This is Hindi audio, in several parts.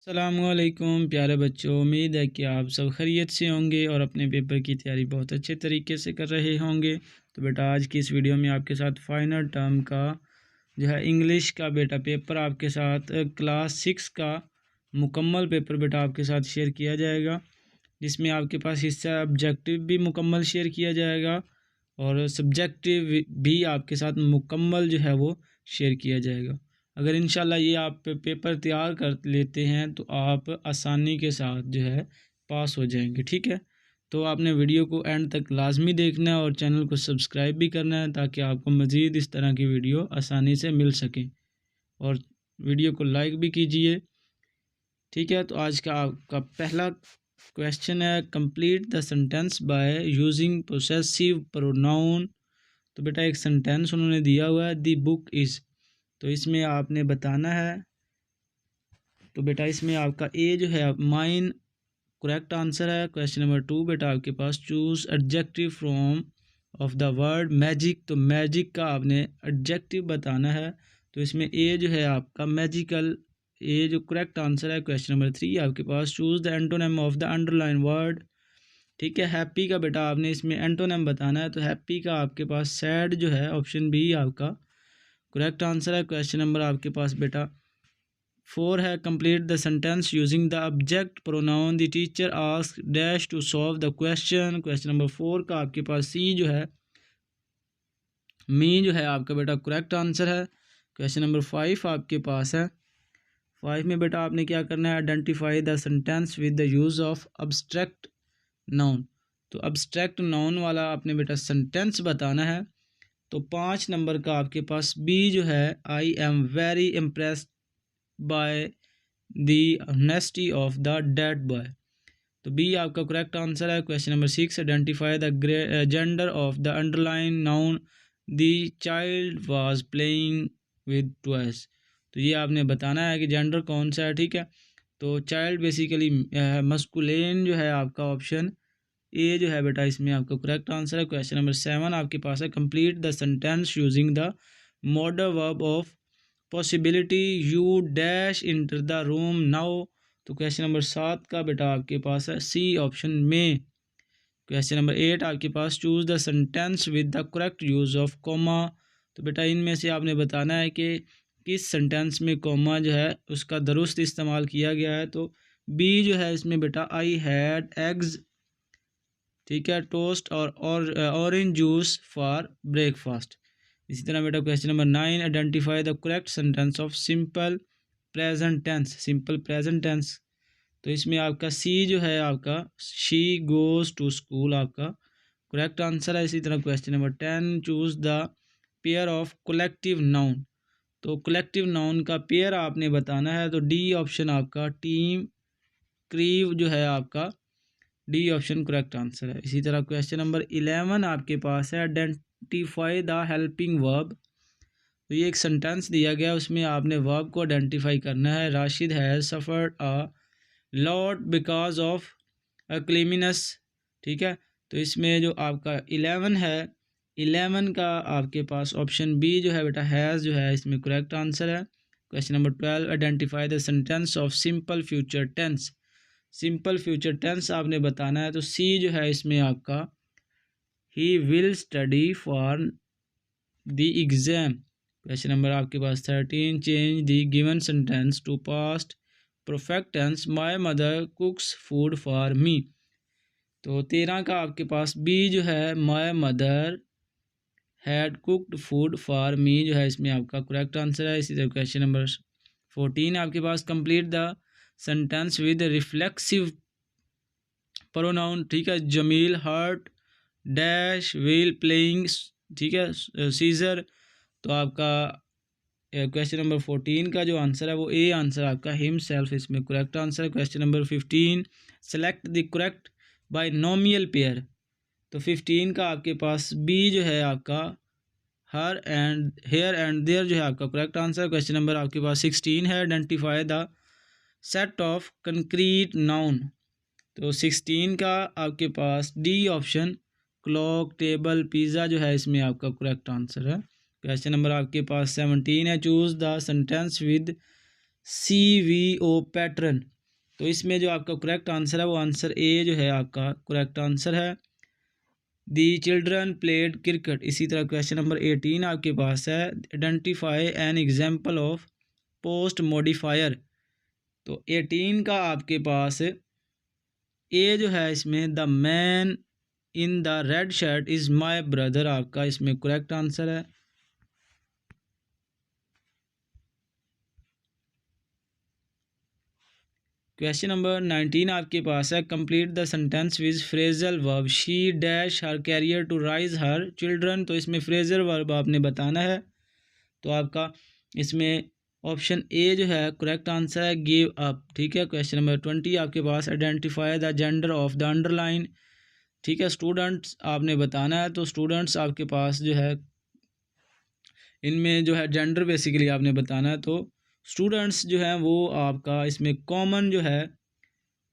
अस्सलामुअलैकुम प्यारे बच्चों, उम्मीद है कि आप सब खैरियत से होंगे और अपने पेपर की तैयारी बहुत अच्छे तरीके से कर रहे होंगे। तो बेटा आज की इस वीडियो में आपके साथ फाइनल टर्म का जो है इंग्लिश का बेटा पेपर आपके साथ क्लास 6 का मुकम्मल पेपर बेटा आपके साथ शेयर किया जाएगा, जिसमें आपके पास हिस्सा ऑब्जेक्टिव भी मुकम्मल शेयर किया जाएगा और सब्जेक्टिव भी आपके साथ मुकम्मल जो है वो शेयर किया जाएगा। अगर इंशाल्लाह ये आप पेपर तैयार कर लेते हैं तो आप आसानी के साथ जो है पास हो जाएंगे। ठीक है, तो आपने वीडियो को एंड तक लाजमी देखना है और चैनल को सब्सक्राइब भी करना है ताकि आपको मज़ीद इस तरह की वीडियो आसानी से मिल सकें, और वीडियो को लाइक भी कीजिए। ठीक है, तो आज का आपका पहला क्वेश्चन है, complete the sentence by using possessive pronoun. तो बेटा एक सेंटेंस उन्होंने दिया हुआ है, द बुक इज़, तो इसमें आपने बताना है। तो बेटा इसमें आपका ए जो है माइन करेक्ट आंसर है। क्वेश्चन नंबर 2 बेटा आपके पास choose adjective from of the word magic, तो मैजिक का आपने एडजेक्टिव बताना है। तो इसमें ए जो है आपका मैजिकल, ए जो करेक्ट आंसर है। क्वेश्चन नंबर 3 आपके पास choose the antonym of the underline word. ठीक है, हैप्पी का बेटा आपने इसमें एंटोनिम बताना है, तो हैप्पी का आपके पास सैड जो है ऑप्शन बी आपका करेक्ट आंसर है। क्वेश्चन नंबर आपके पास बेटा 4 है, complete the sentence using the object pronoun the teacher ask dash to solve the question. Question number 4 का आपके पास सी जो है मी जो है आपका बेटा करेक्ट आंसर है। क्वेश्चन नंबर 5 आपके पास है, 5 में बेटा आपने क्या करना है, identify the sentence with the use of abstract noun. तो अब्स्ट्रैक्ट नाउन वाला आपने बेटा सेंटेंस बताना है। तो 5 नंबर का आपके पास बी जो है, I am very impressed by the honesty of the dead boy, तो बी आपका करेक्ट आंसर है। Question number 6, identify the gender of the underline noun the child was playing with toys, तो ये आपने बताना है कि जेंडर कौन सा है। ठीक है, तो चाइल्ड बेसिकली मस्कुलिन जो है आपका ऑप्शन ए जो है बेटा इसमें आपका करेक्ट आंसर है। क्वेश्चन नंबर 7 आपके पास है, complete the sentence using the modal verb of possibility you dash enter the room now. तो क्वेश्चन नंबर 7 का बेटा आपके पास है सी ऑप्शन में। क्वेश्चन नंबर 8 आपके पास choose the sentence with the correct use of comma. तो बेटा इनमें से आपने बताना है कि किस सेंटेंस में कॉमा जो है उसका दुरुस्त इस्तेमाल किया गया है। तो बी जो है इसमें बेटा आई हैड एग्स, ठीक है, टोस्ट और ऑरेंज जूस फॉर ब्रेकफास्ट। इसी तरह बेटा question number 9, identify the correct sentence of simple present tense, simple present tense. तो इसमें आपका सी जो है आपका शी गोज़ टू स्कूल आपका करेक्ट आंसर है। इसी तरह question number 10, choose the pair of collective noun. तो कलेक्टिव नाउन का पेयर आपने बताना है, तो डी ऑप्शन आपका टीम क्रीव जो है आपका डी ऑप्शन करेक्ट आंसर है। इसी तरह क्वेश्चन नंबर 11 आपके पास है, आइडेंटिफाई द हेल्पिंग वर्ब। तो ये एक सेंटेंस दिया गया, उसमें आपने वर्ब को आइडेंटिफाई करना है। Rashid has suffered a lot because of a clumsiness. ठीक है, तो इसमें जो आपका 11 है, 11 का आपके पास ऑप्शन बी जो है बेटा हैज़ जो है इसमें करेक्ट आंसर है। Question number 12, identify the sentence of simple future tense. Simple future tense आपने बताना है, तो सी जो है इसमें आपका he will study for the exam. Question number आपके पास 13, change the given sentence to past perfect tense, my mother cooks food for me. तो 13 का आपके पास बी जो है my mother had cooked food for me जो है इसमें आपका करेक्ट आंसर है। इसी तरह क्वेश्चन नंबर 14 आपके पास, complete the sentence with reflexive pronoun. ठीक है, Jameel hurt dash while playing, ठीक है, सीजर। तो आपका क्वेश्चन नंबर 14 का जो आंसर है वो ए आंसर आपका हिम सेल्फ इसमें करेक्ट आंसर है। Question number 15, select the correct binomial pair. तो 15 का आपके पास बी जो है आपका her and here and there जो है आपका करेक्ट आंसर। क्वेश्चन नंबर आपके पास 16 है, identify the set of concrete noun. तो 16 का आपके पास D option clock table pizza जो है इसमें आपका करेक्ट आंसर है। क्वेश्चन नंबर आपके पास 17 है, choose the sentence with CVO pattern. तो इसमें जो आपका करेक्ट आंसर है वो आंसर ए जो है आपका करेक्ट आंसर है। The children played cricket. इसी तरह क्वेश्चन नंबर 18 आपके पास है, identify an example of post modifier. तो 18 का आपके पास ए जो है इसमें, the man in the red shirt is my brother, आपका इसमें करेक्ट आंसर है। क्वेश्चन नंबर 19 आपके पास है, complete the sentence with phrasal verb, she dash her career to raise her children. तो इसमें फ्रेजल वर्ब आपने बताना है। तो आपका इसमें ऑप्शन ए जो है करेक्ट आंसर है, गिव अप। ठीक है। क्वेश्चन नंबर 20 आपके पास, identify the gender of the underline. ठीक है, स्टूडेंट्स आपने बताना है। तो स्टूडेंट्स आपके पास जो है इनमें जो है जेंडर बेसिकली आपने बताना है। तो स्टूडेंट्स जो है वो आपका इसमें कॉमन जो है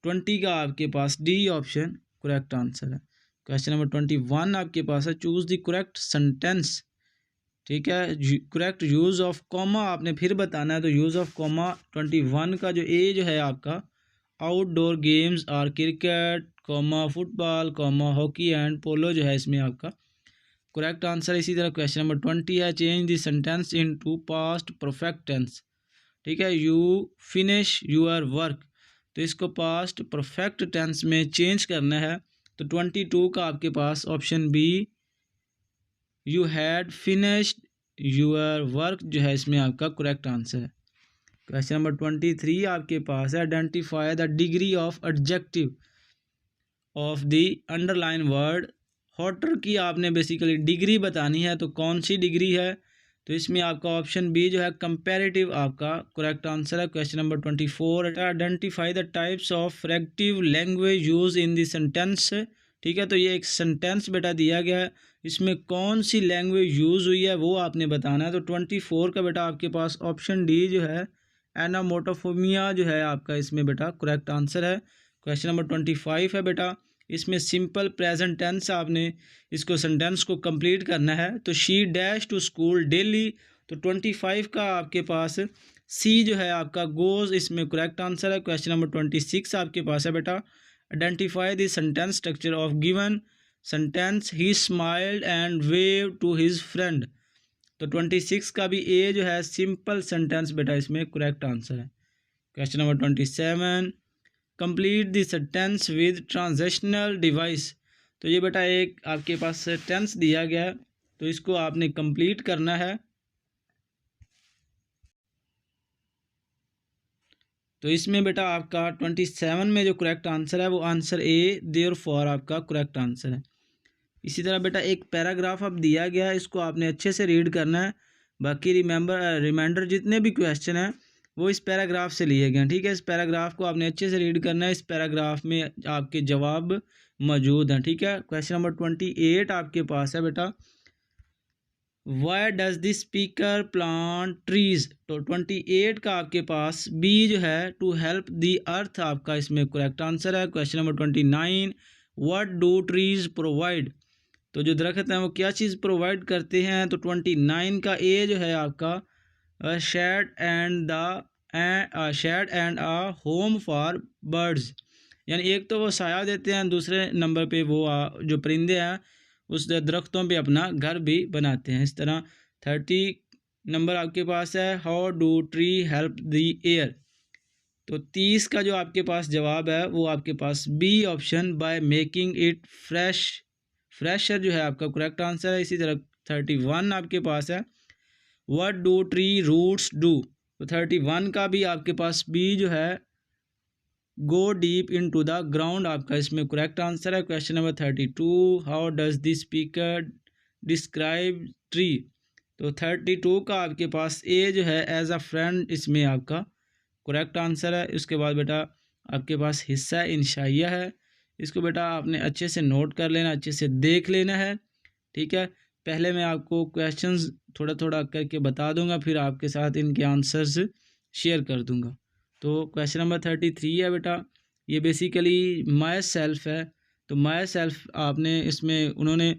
20 का आपके पास डी ऑप्शन करेक्ट आंसर है। क्वेश्चन नंबर 21 आपके पास है, चूज द करेक्ट सेंटेंस। ठीक है, करेक्ट यूज़ ऑफ कॉमा आपने फिर बताना है। तो यूज़ ऑफ कॉमा 21 का जो ए जो है आपका, outdoor games are cricket comma football comma hockey and polo जो है इसमें आपका करेक्ट आंसर। इसी तरह क्वेश्चन नंबर 20 है, change the sentence into past perfect tense. ठीक है, यू फिनिश यूर वर्क। तो इसको पास्ट परफेक्ट टेंस में चेंज करना है। तो 22 का आपके पास option B, you had finished your work जो है इसमें आपका करेक्ट आंसर है। क्वेश्चन नंबर 23 आपके पास है, identify the degree of adjective of the underline word hotter की आपने बेसिकली डिग्री बतानी है। तो कौन सी डिग्री है? तो इसमें आपका ऑप्शन बी जो है कंपैरेटिव आपका करेक्ट आंसर है। Question number 24, identify the types of figurative language use in the sentence. ठीक है, तो ये एक सेंटेंस बेटा दिया गया है, इसमें कौन सी लैंग्वेज यूज़ हुई है वो आपने बताना है। तो 24 का बेटा आपके पास ऑप्शन डी जो है एनामोटोफोमिया जो है आपका इसमें बेटा करेक्ट आंसर है। क्वेश्चन नंबर 25 है बेटा, इसमें सिंपल प्रेजेंट टेंस आपने इसको सेंटेंस को कंप्लीट करना है। तो she dash to school daily. तो 25 का आपके पास सी जो है आपका गोज इसमें करेक्ट आंसर है। क्वेश्चन नंबर 26 आपके पास है बेटा, identify the sentence structure of given sentence, he smiled and wave to his friend. तो 26 का भी ए जो है सिंपल सेंटेंस बेटा इसमें करेक्ट आंसर है। Question number 27, complete the sentence with transitional device. तो ये बेटा एक आपके पास टेंस दिया गया है, तो इसको आपने कंप्लीट करना है। तो इसमें बेटा आपका 27 में जो करेक्ट आंसर है वो आंसर ए देयरफॉर आपका करेक्ट आंसर है। इसी तरह बेटा एक पैराग्राफ अब दिया गया है, इसको आपने अच्छे से रीड करना है। बाकी रिमाइंडर जितने भी क्वेश्चन हैं वो इस पैराग्राफ से लिए गए हैं। ठीक है, इस पैराग्राफ को आपने अच्छे से रीड करना है, इस पैराग्राफ में आपके जवाब मौजूद हैं। ठीक है, क्वेश्चन नंबर 28 आपके पास है बेटा, why does the speaker plant trees. तो 28 का आपके पास बी जो है टू हेल्प द अर्थ आपका इसमें करेक्ट आंसर है। Question number 29, what do trees provide. तो जो दरख्त हैं वो क्या चीज़ प्रोवाइड करते हैं। तो 29 का ए जो है आपका shade and a home for birds, यानी एक तो वो साया देते हैं, दूसरे नंबर पे वो जो परिंदे हैं उस दरख्तों पे अपना घर भी बनाते हैं। इस तरह 30 नंबर आपके पास है, how do tree help the air. तो 30 का जो आपके पास जवाब है वो आपके पास B option, by making it fresher जो है आपका करेक्ट आंसर है। इसी तरह 31 आपके पास है, what do tree roots do. तो 31 का भी आपके पास बी जो है go deep into the ground आपका इसमें करेक्ट आंसर है। Question number 32, how does the speaker describe tree. तो 32 का आपके पास ए जो है एज अ फ्रेंड इसमें आपका करेक्ट आंसर है। उसके बाद बेटा आपके पास हिस्सा इंशाइया है, इसको बेटा आपने अच्छे से नोट कर लेना, अच्छे से देख लेना है। ठीक है, पहले मैं आपको क्वेश्चंस थोड़ा थोड़ा करके बता दूंगा, फिर आपके साथ इनके आंसर्स शेयर कर दूंगा। तो क्वेश्चन नंबर 33 है बेटा, ये बेसिकली माई सेल्फ है। तो माई सेल्फ आपने इसमें उन्होंने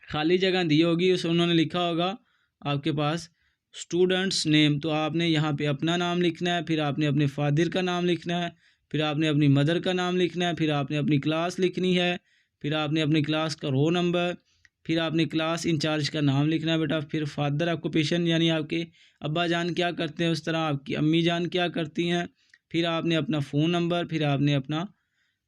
खाली जगह दी होगी, उस उन्होंने लिखा होगा आपके पास स्टूडेंट्स नेम, तो आपने यहाँ पे अपना नाम लिखना है, फिर आपने अपने फादर का नाम लिखना है, फिर आपने अपनी मदर का नाम लिखना है, फिर आपने अपनी क्लास लिखनी है, फिर आपने अपनी क्लास का रोल नंबर, फिर आपने क्लास इंचार्ज का नाम लिखना है बेटा, फिर फादर ऑक्यूपेशन यानी आपके अब्बा जान क्या करते हैं, उस तरह आपकी अम्मी जान क्या करती हैं, फिर आपने अपना फ़ोन नंबर, फिर आपने अपना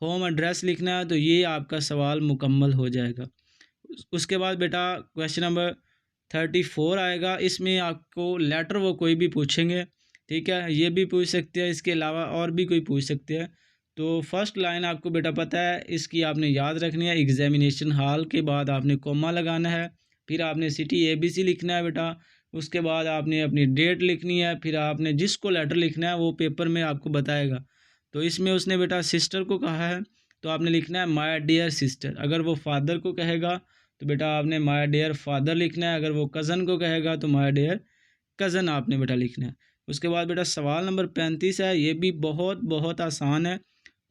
होम एड्रेस लिखना है। तो ये आपका सवाल मुकम्मल हो जाएगा। उसके बाद बेटा क्वेश्चन नंबर 34 आएगा। इसमें आपको लेटर वो कोई भी पूछेंगे, ठीक है, ये भी पूछ सकते हैं, इसके अलावा और भी कोई पूछ सकते हैं। तो फर्स्ट लाइन आपको बेटा पता है, इसकी आपने याद रखनी है। एग्जामिनेशन हॉल के बाद आपने कॉमा लगाना है, फिर आपने सिटी ABC लिखना है बेटा। उसके बाद आपने अपनी डेट लिखनी है, फिर आपने जिसको लेटर लिखना है वो पेपर में आपको बताएगा। तो इसमें उसने बेटा सिस्टर को कहा है, तो आपने लिखना है माय डियर सिस्टर। अगर वो फादर को कहेगा तो बेटा आपने माय डियर फादर लिखना है। अगर वो कज़न को कहेगा तो माय डियर कज़न आपने बेटा लिखना है। उसके बाद बेटा सवाल नंबर 35 है, ये भी बहुत बहुत आसान है।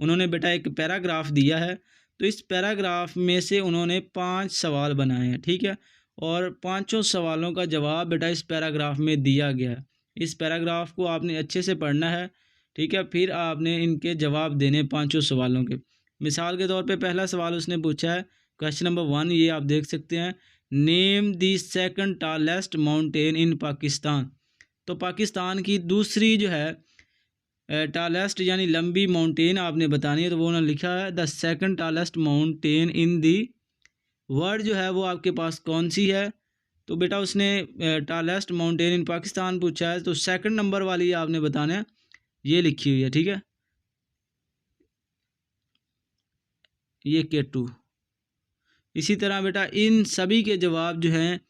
उन्होंने बेटा एक पैराग्राफ दिया है, तो इस पैराग्राफ में से उन्होंने 5 सवाल बनाए हैं, ठीक है, और पाँचों सवालों का जवाब बेटा इस पैराग्राफ में दिया गया है। इस पैराग्राफ को आपने अच्छे से पढ़ना है, ठीक है, फिर आपने इनके जवाब देने पाँचों सवालों के। मिसाल के तौर पे पहला सवाल उसने पूछा है, क्वेश्चन नंबर 1, ये आप देख सकते हैं, name the second tallest mountain in Pakistan. तो पाकिस्तान की दूसरी जो है टालेस्ट यानी लंबी माउंटेन आपने बतानी है। तो वो उन्होंने लिखा है the second tallest mountain in the world, जो है वो आपके पास कौन सी है। तो बेटा उसने टालेस्ट माउंटेन इन पाकिस्तान पूछा है, तो सेकंड नंबर वाली आपने बताना है, ये लिखी हुई है, ठीक है, ये K2। इसी तरह बेटा इन सभी के जवाब जो हैं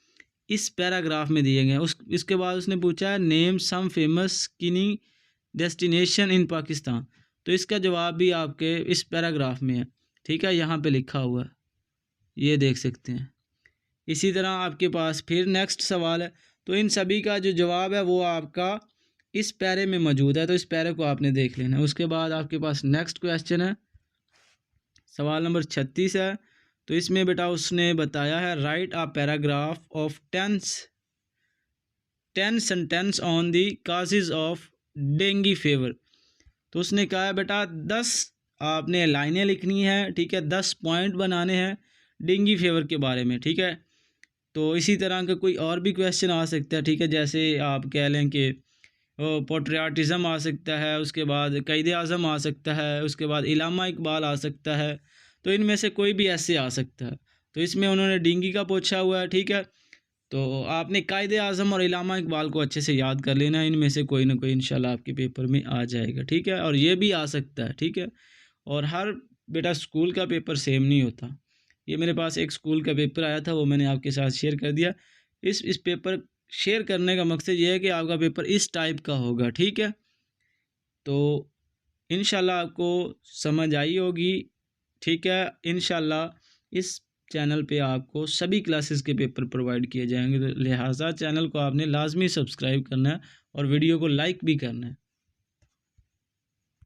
इस पैराग्राफ में दिए गए हैं। इसके बाद उसने पूछा है name some famous skiing destination in Pakistan. तो इसका जवाब भी आपके इस पैराग्राफ में है, ठीक है, यहाँ पे लिखा हुआ है, ये देख सकते हैं। इसी तरह आपके पास फिर नेक्स्ट सवाल है, तो इन सभी का जो जवाब है वो आपका इस पैरे में मौजूद है, तो इस पैरे को आपने देख लेना है। उसके बाद आपके पास नेक्स्ट क्वेश्चन है, सवाल नंबर 36 है। तो इसमें बेटा उसने बताया है right a paragraph of 10 sentence on the causes of dengue fever. तो उसने कहा है बेटा 10 आपने लाइनें लिखनी है, ठीक है, 10 पॉइंट बनाने हैं डेंगू फीवर के बारे में, ठीक है। तो इसी तरह का कोई और भी क्वेश्चन आ सकता है, ठीक है, जैसे आप कह लें कि पेट्रियाटिज़म आ सकता है, उसके बाद क़ायद आज़म आ सकता है, उसके बाद इलामा इकबाल आ सकता है। तो इनमें से कोई भी ऐसे आ सकता है। तो इसमें उन्होंने डेंगू का पूछा हुआ है, ठीक है, तो आपने क़ायद आज़म और इलामा इकबाल को अच्छे से याद कर लेना, इनमें से कोई ना कोई इंशाल्लाह आपके पेपर में आ जाएगा, ठीक है, और ये भी आ सकता है, ठीक है। और हर बेटा स्कूल का पेपर सेम नहीं होता। ये मेरे पास एक स्कूल का पेपर आया था, वो मैंने आपके साथ शेयर कर दिया। इस पेपर शेयर करने का मकसद ये है कि आपका पेपर इस टाइप का होगा, ठीक है। तो इंशाल्लाह आपको समझ आई होगी, ठीक है। इंशाल्लाह इस चैनल पे आपको सभी क्लासेस के पेपर प्रोवाइड किए जाएंगे, तो लिहाजा चैनल को आपने लाजमी सब्सक्राइब करना है और वीडियो को लाइक भी करना है।